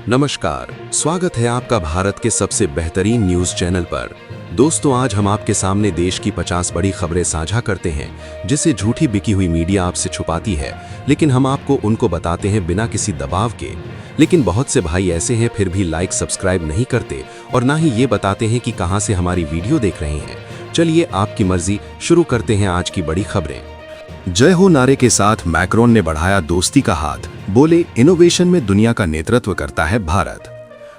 नमस्कार, स्वागत है आपका भारत के सबसे बेहतरीन न्यूज चैनल पर। दोस्तों, आज हम आपके सामने देश की 50 बड़ी खबरें साझा करते हैं जिसे झूठी बिकी हुई मीडिया आपसे छुपाती है, लेकिन हम आपको उनको बताते हैं बिना किसी दबाव के। लेकिन बहुत से भाई ऐसे हैं फिर भी लाइक सब्सक्राइब नहीं करते और ना ही ये बताते हैं कि कहां से हमारी वीडियो देख रहे हैं। चलिए आपकी मर्जी, शुरू करते हैं आज की बड़ी खबरें। जय हो नारे के साथ मैक्रोन ने बढ़ाया दोस्ती का हाथ, बोले इनोवेशन में दुनिया का नेतृत्व करता है भारत।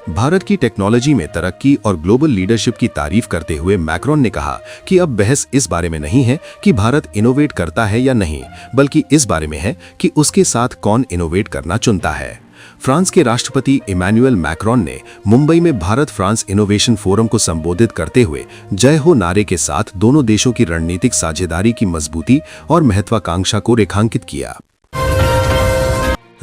भारत की टेक्नोलॉजी में तरक्की और ग्लोबल लीडरशिप की तारीफ करते हुए मैक्रोन ने कहा कि अब बहस इस बारे में नहीं है कि भारत इनोवेट करता है या नहीं, बल्कि इस बारे में है कि उसके साथ कौन इनोवेट करना चुनता है। फ्रांस के राष्ट्रपति इमैनुअल मैक्रोन ने मुंबई में भारत फ्रांस इनोवेशन फोरम को संबोधित करते हुए जय हो नारे के साथ दोनों देशों की रणनीतिक साझेदारी की मजबूती और महत्वाकांक्षा को रेखांकित किया।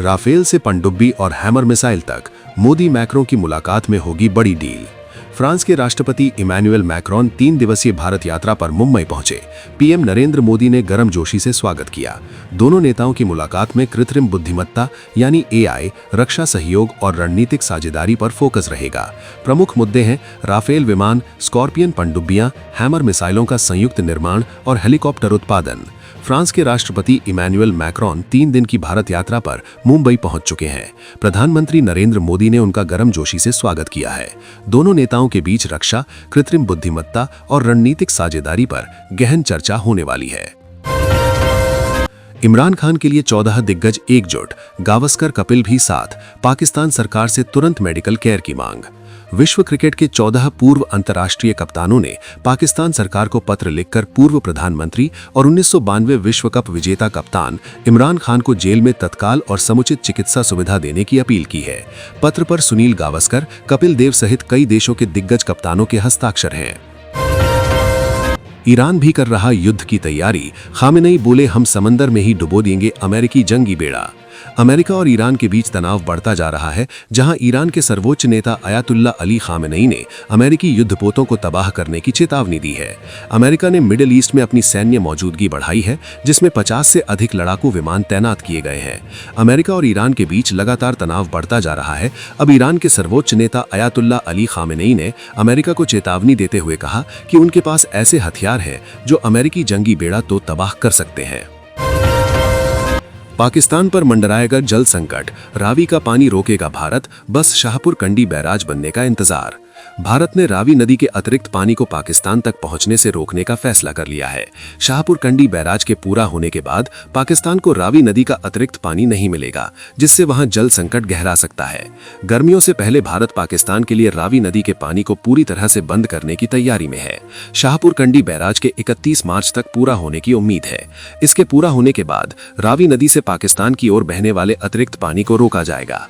राफेल से पनडुब्बी और हैमर मिसाइल तक, मोदी मैक्रोन की मुलाकात में होगी बड़ी डील। फ्रांस के राष्ट्रपति इमैनुअल मैक्रोन 3 दिवसीय भारत यात्रा पर मुंबई पहुंचे। पीएम नरेंद्र मोदी ने गर्मजोशी से स्वागत किया। दोनों नेताओं की मुलाकात में कृत्रिम बुद्धिमत्ता यानी एआई, रक्षा सहयोग और रणनीतिक साझेदारी पर फोकस रहेगा। प्रमुख मुद्दे हैं राफेल विमान, स्कॉर्पियन पनडुब्बियां, हैमर मिसाइलों का संयुक्त निर्माण और हेलीकॉप्टर उत्पादन। फ्रांस के राष्ट्रपति इमैनुअल मैक्रोन 3 दिन की भारत यात्रा पर मुंबई पहुंच चुके हैं। प्रधानमंत्री नरेंद्र मोदी ने उनका गर्मजोशी से स्वागत किया है। दोनों नेताओं के बीच रक्षा, कृत्रिम बुद्धिमत्ता और रणनीतिक साझेदारी पर गहन चर्चा होने वाली है। इमरान खान के लिए 14 दिग्गज एकजुट, गावस्कर कपिल भी साथ, पाकिस्तान सरकार से तुरंत मेडिकल केयर की मांग। विश्व क्रिकेट के 14 पूर्व अंतर्राष्ट्रीय कप्तानों ने पाकिस्तान सरकार को पत्र लिखकर पूर्व प्रधानमंत्री और 1992 विश्व कप विजेता कप्तान इमरान खान को जेल में तत्काल और समुचित चिकित्सा सुविधा देने की अपील की है। पत्र पर सुनील गावस्कर, कपिल देव सहित कई देशों के दिग्गज कप्तानों के हस्ताक्षर हैं। ईरान भी कर रहा युद्ध की तैयारी, खामेनेई बोले हम समंदर में ही डुबो देंगे अमेरिकी जंगी बेड़ा। अमेरिका और ईरान के बीच तनाव बढ़ता जा रहा है, जहां ईरान के सर्वोच्च नेता अयातुल्ला अली खामेनेई ने अमेरिकी युद्धपोतों को तबाह करने की चेतावनी दी है। अमेरिका ने मिडिल ईस्ट में अपनी सैन्य मौजूदगी बढ़ाई है, जिसमें 50 से अधिक लड़ाकू विमान तैनात किए गए हैं। अमेरिका और ईरान के बीच लगातार तनाव बढ़ता जा रहा है। अब ईरान के सर्वोच्च नेता अयातुल्ला अली खामेनेई ने अमेरिका को चेतावनी देते हुए कहा कि उनके पास ऐसे हथियार हैं जो अमेरिकी जंगी बेड़ा तो तबाह कर सकते हैं। पाकिस्तान पर मंडराएगा जल संकट, रावी का पानी रोकेगा भारत, बस शाहपुर कंडी बैराज बनने का इंतजार। भारत ने रावी नदी के अतिरिक्त पानी को पाकिस्तान तक पहुंचने से रोकने का फैसला कर लिया है। शाहपुर कंडी बैराज के पूरा होने के बाद पाकिस्तान को रावी नदी का अतिरिक्त पानी नहीं मिलेगा, जिससे वहां जल संकट गहरा सकता है। गर्मियों से पहले भारत पाकिस्तान के लिए रावी नदी के पानी को पूरी तरह से बंद करने की तैयारी में है। शाहपुर कंडी बैराज के 31 मार्च तक पूरा होने की उम्मीद है। इसके पूरा होने के बाद रावी नदी से पाकिस्तान की ओर बहने वाले अतिरिक्त पानी को रोका जाएगा।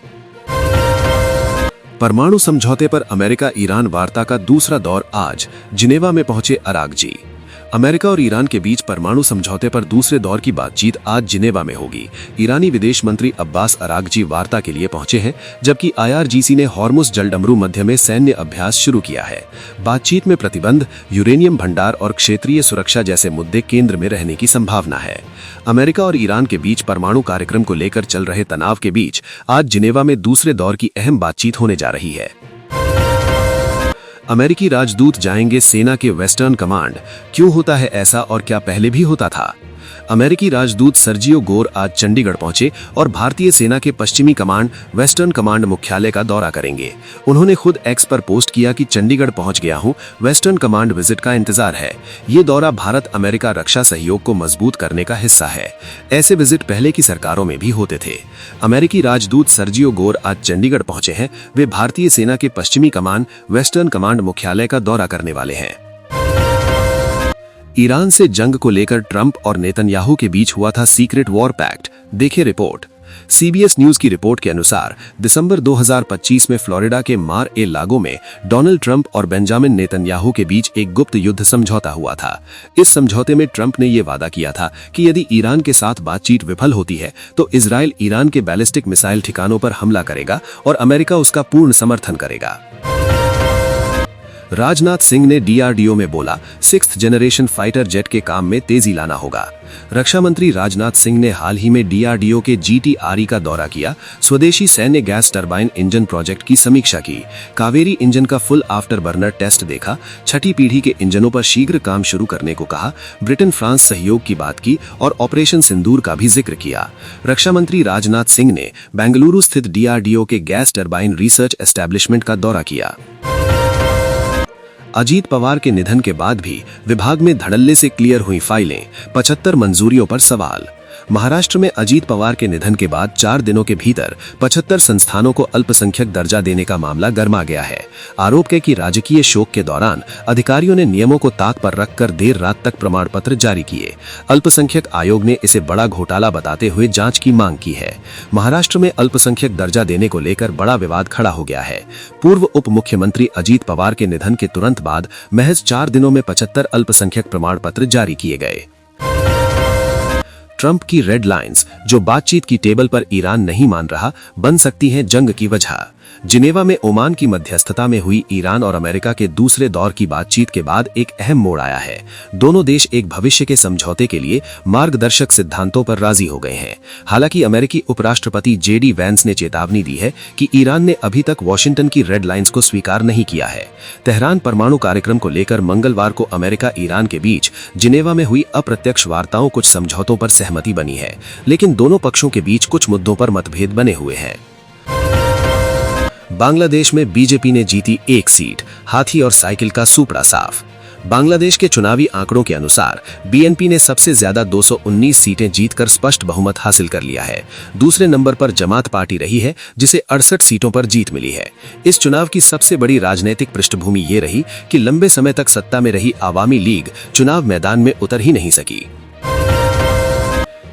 परमाणु समझौते पर अमेरिका ईरान वार्ता का दूसरा दौर आज, जिनेवा में पहुंचे अरागची। अमेरिका और ईरान के बीच परमाणु समझौते पर दूसरे दौर की बातचीत आज जिनेवा में होगी। ईरानी विदेश मंत्री अब्बास अरागची वार्ता के लिए पहुंचे हैं, जबकि IRGC ने हॉर्मुज जलडमरू मध्य में सैन्य अभ्यास शुरू किया है। बातचीत में प्रतिबंध, यूरेनियम भंडार और क्षेत्रीय सुरक्षा जैसे मुद्दे केंद्र में रहने की संभावना है। अमेरिका और ईरान के बीच परमाणु कार्यक्रम को लेकर चल रहे तनाव के बीच आज जिनेवा में दूसरे दौर की अहम बातचीत होने जा रही है। अमेरिकी राजदूत जाएंगे सेना के वेस्टर्न कमांड, क्यों होता है ऐसा और क्या पहले भी होता था? अमेरिकी राजदूत सर्जियो गोर आज चंडीगढ़ पहुंचे और भारतीय सेना के पश्चिमी कमांड वेस्टर्न कमांड मुख्यालय का दौरा करेंगे। उन्होंने खुद एक्स पर पोस्ट किया कि चंडीगढ़ पहुंच गया हूं, वेस्टर्न कमांड विजिट का इंतजार है। ये दौरा भारत अमेरिका रक्षा सहयोग को मजबूत करने का हिस्सा है। ऐसे विजिट पहले की सरकारों में भी होते थे। अमेरिकी राजदूत सर्जियो गोर आज चंडीगढ़ पहुंचे हैं। वे भारतीय सेना के पश्चिमी कमान वेस्टर्न कमांड मुख्यालय का दौरा करने वाले हैं। ईरान से जंग को लेकर ट्रंप और नेतन्याहू के बीच हुआ था सीक्रेट वॉर पैक्ट, देखिए रिपोर्ट। CBS न्यूज की रिपोर्ट के अनुसार दिसंबर 2025 में फ्लोरिडा के मार ए लागो में डोनाल्ड ट्रंप और बेंजामिन नेतन्याहू के बीच एक गुप्त युद्ध समझौता हुआ था। इस समझौते में ट्रंप ने यह वादा किया था कि यदि ईरान के साथ बातचीत विफल होती है तो इजराइल ईरान के बैलिस्टिक मिसाइल ठिकानों पर हमला करेगा और अमेरिका उसका पूर्ण समर्थन करेगा। राजनाथ सिंह ने डीआरडीओ में बोला 6th जनरेशन फाइटर जेट के काम में तेजी लाना होगा। रक्षा मंत्री राजनाथ सिंह ने हाल ही में डीआरडीओ के GTRE का दौरा किया, स्वदेशी सैन्य गैस टरबाइन इंजन प्रोजेक्ट की समीक्षा की, कावेरी इंजन का फुल आफ्टर बर्नर टेस्ट देखा, छठी पीढ़ी के इंजनों पर शीघ्र काम शुरू करने को कहा, ब्रिटेन फ्रांस सहयोग की बात की और ऑपरेशन सिंदूर का भी जिक्र किया। रक्षा मंत्री राजनाथ सिंह ने बेंगलुरु स्थित डीआरडीओ के गैस टरबाइन रिसर्च एस्टेब्लिशमेंट का दौरा किया। अजीत पवार के निधन के बाद भी विभाग में धड़ल्ले से क्लियर हुई फाइलें, 75 मंजूरियों पर सवाल। महाराष्ट्र में अजीत पवार के निधन के बाद 4 दिनों के भीतर 75 संस्थानों को अल्पसंख्यक दर्जा देने का मामला गर्मा गया है। आरोप है कि राजकीय शोक के दौरान अधिकारियों ने नियमों को ताक पर रखकर देर रात तक प्रमाण पत्र जारी किए। अल्पसंख्यक आयोग ने इसे बड़ा घोटाला बताते हुए जांच की मांग की है। महाराष्ट्र में अल्पसंख्यक दर्जा देने को लेकर बड़ा विवाद खड़ा हो गया है। पूर्व उप मुख्यमंत्री अजीत पवार के निधन के तुरंत बाद महज 4 दिनों में 75 अल्पसंख्यक प्रमाण पत्र जारी किए गए। ट्रंप की रेड लाइंस, जो बातचीत की टेबल पर ईरान नहीं मान रहा, बन सकती हैं जंग की वजह। जिनेवा में ओमान की मध्यस्थता में हुई ईरान और अमेरिका के दूसरे दौर की बातचीत के बाद एक अहम मोड़ आया है। दोनों देश एक भविष्य के समझौते के लिए मार्गदर्शक सिद्धांतों पर राजी हो गए हैं। हालांकि अमेरिकी उपराष्ट्रपति JD वैंस ने चेतावनी दी है कि ईरान ने अभी तक वॉशिंगटन की रेड लाइंस को स्वीकार नहीं किया है। तेहरान परमाणु कार्यक्रम को लेकर मंगलवार को अमेरिका ईरान के बीच जिनेवा में हुई अप्रत्यक्ष वार्ताओं कुछ समझौतों पर सहमति बनी है, लेकिन दोनों पक्षों के बीच कुछ मुद्दों पर मतभेद बने हुए हैं। बांग्लादेश में बीजेपी ने जीती 1 सीट, हाथी और साइकिल का सूपड़ा साफ। बांग्लादेश के चुनावी आंकड़ों के अनुसार BNP ने सबसे ज्यादा 219 सीटें जीतकर स्पष्ट बहुमत हासिल कर लिया है। दूसरे नंबर पर जमात पार्टी रही है, जिसे 68 सीटों पर जीत मिली है। इस चुनाव की सबसे बड़ी राजनीतिक पृष्ठभूमि ये रही कि लंबे समय तक सत्ता में रही आवामी लीग चुनाव मैदान में उतर ही नहीं सकी।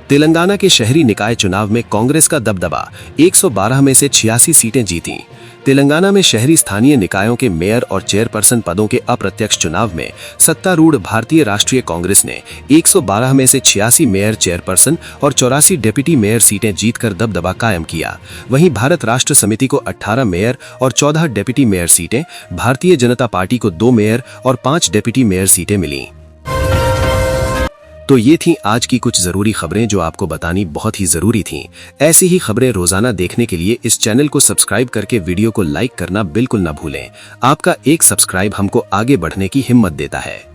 तेलंगाना के शहरी निकाय चुनाव में कांग्रेस का दबदबा, 112 में से 86 सीटें जीती। तेलंगाना में शहरी स्थानीय निकायों के मेयर और चेयरपर्सन पदों के अप्रत्यक्ष चुनाव में सत्तारूढ़ भारतीय राष्ट्रीय कांग्रेस ने 112 में से 86 मेयर चेयरपर्सन और 84 डिप्टी मेयर सीटें जीतकर दबदबा कायम किया। वहीं भारत राष्ट्र समिति को 18 मेयर और 14 डिप्टी मेयर सीटें, भारतीय जनता पार्टी को 2 मेयर और 5 डिप्टी मेयर सीटें मिली। तो ये थी आज की कुछ जरूरी खबरें जो आपको बतानी बहुत ही जरूरी थीं। ऐसी ही खबरें रोजाना देखने के लिए इस चैनल को सब्सक्राइब करके वीडियो को लाइक करना बिल्कुल न भूलें। आपका एक सब्सक्राइब हमको आगे बढ़ने की हिम्मत देता है।